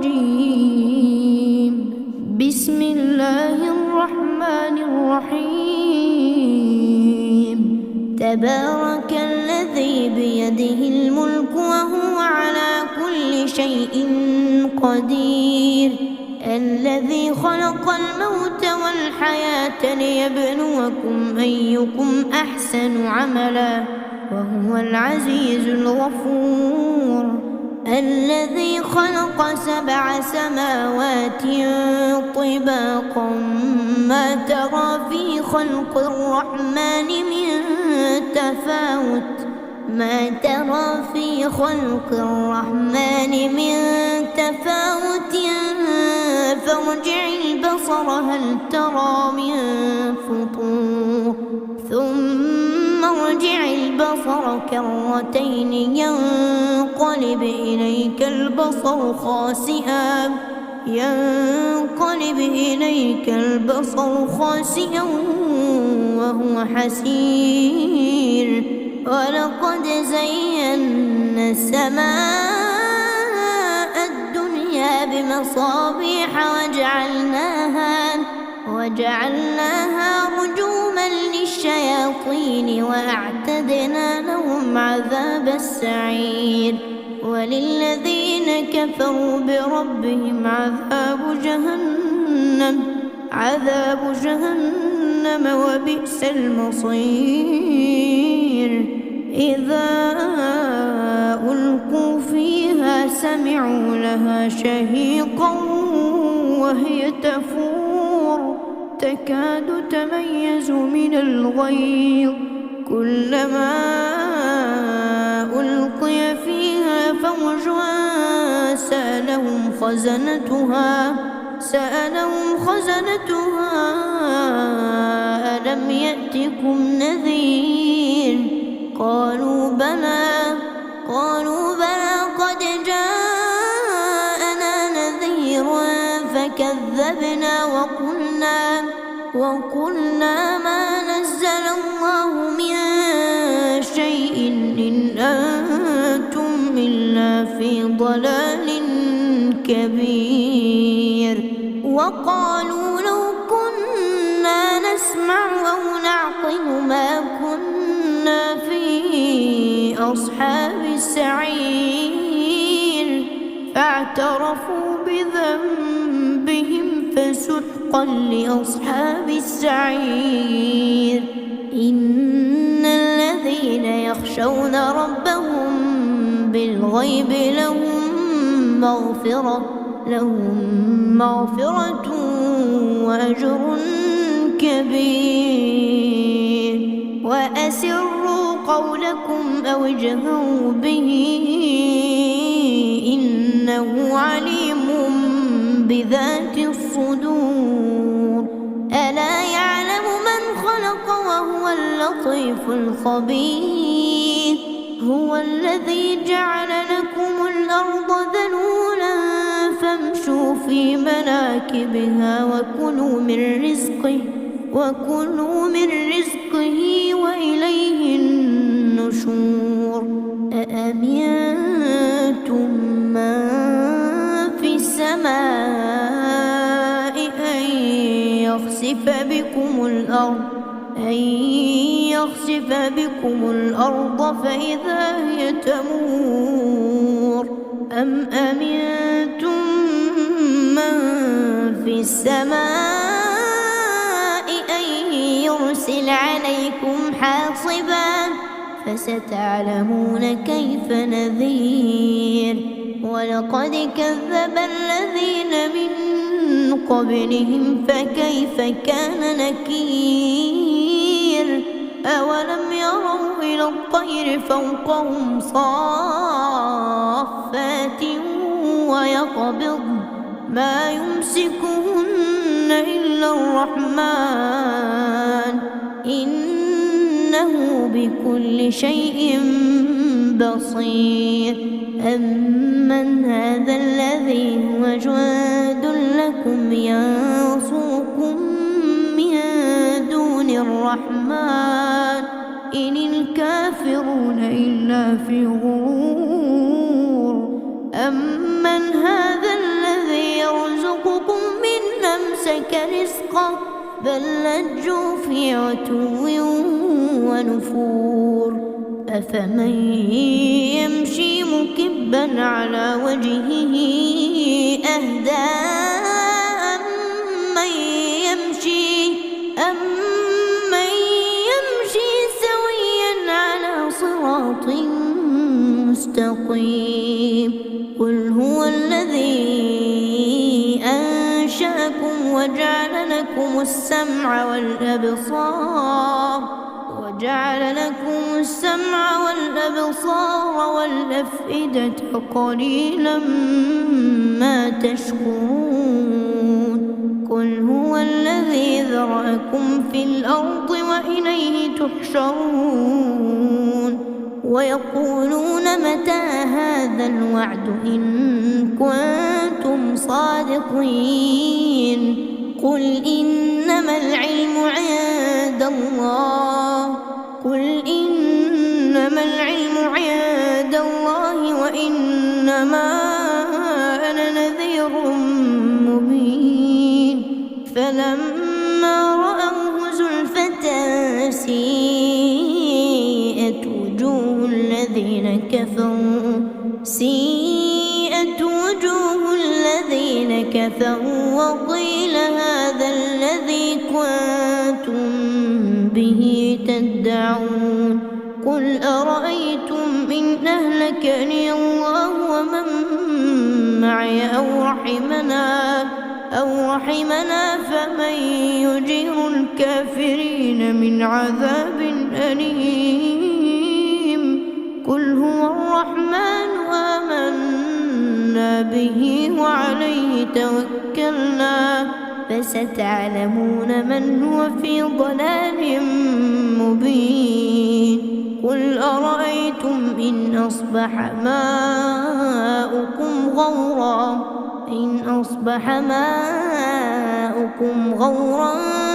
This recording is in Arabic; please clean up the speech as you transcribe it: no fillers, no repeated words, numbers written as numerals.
الرجيم. بسم الله الرحمن الرحيم. تبارك الذي بيده الملك وهو على كل شيء قدير. الذي خلق الموت والحياة ليبلوكم أيكم أحسن عملا وهو العزيز الغفور. الذي خلق 7 سماوات طباقا ما ترى في خلق الرحمن من تفاوت فارجع البصر هل ترى من فطور ثم ارجع البصر كرتين ينقلب إليك البصر خاسئا وهو حسير. ولقد زينا السماء الدنيا بمصابيح وجعلناها رجوما للشياطين وأعتدنا لهم عذاب السعير. وللذين كفروا بربهم عذاب جهنم وبئس المصير. إذا ألقوا فيها سمعوا لها شهيقا وهي تفور تكاد تميز من الغيظ. كلما ألقي فيها فوج سألهم خزنتها ألم يأتكم نذير؟ قالوا بلى قد جاءنا نذير فكذبنا وقلنا ما نزل الله من شيء إن أنتم إلا في ضلال كبير. وقالوا لو كنا نسمع أو نعقل ما كنا في أصحاب السعير. فاعترفوا بذنبهم فسحقا لأصحاب السعير. إن الذين يخشون ربهم بالغيب لهم مغفرة وأجر كبير. وأسروا قولكم أو اجهروا به إنه عليم بذات الصدور. ألا يعلم من خلق وهو اللطيف الخبير. هو الذي جعل لكم الأرض ذلولا فامشوا في مناكبها وكلوا من رزقه وإليه النشور. أأمنتم من في السماء أن يخسف بكم الأرض فإذا هي تمور. أم أمنتم من في السماء أن يرسل عليكم حاصبا فستعلمون كيف نذير. ولقد كذب الذين من قبلهم فكيف كان نكير. أولم يروا إلى الطير فوقهم صافات ويقبضن ما يمسكهن إلا الرحمن إنه بكل شيء بصير. أمن هذا الذي هو جند لكم ينصركم من دون الرحمن إن الكافرون إلا في غرور. أمن هذا الذي لك رزقه بل لجوا في عتو ونفور أفمن يمشي مكبا على وجهه أهدى أمن يمشي سويا على صراط مستقيم قل هو الذي أنشأكم وجعل لكم السمع والأبصار والأفئدة قليلا ما تشكرون قل هو الذي ذرأكم في الأرض وإليه تحشرون ويقولون متى هذا الوعد إن كنتم صادقين قل إنما العلم عند الله وإنما أنا نذير مبين فلما رأوه زلفة سيئت وجوه الذين كفروا وقيل هذا الذي كنتم به تدعون قل أرأيتم إن أهلكني الله ومن معي أو رحمنا فمن يجير الكافرين من عذاب أليم قل هو الرحمن آمنا به وعليه توكلنا فستعلمون من هو في ضلال مبين قل أرأيتم إن أصبح ماؤكم غورا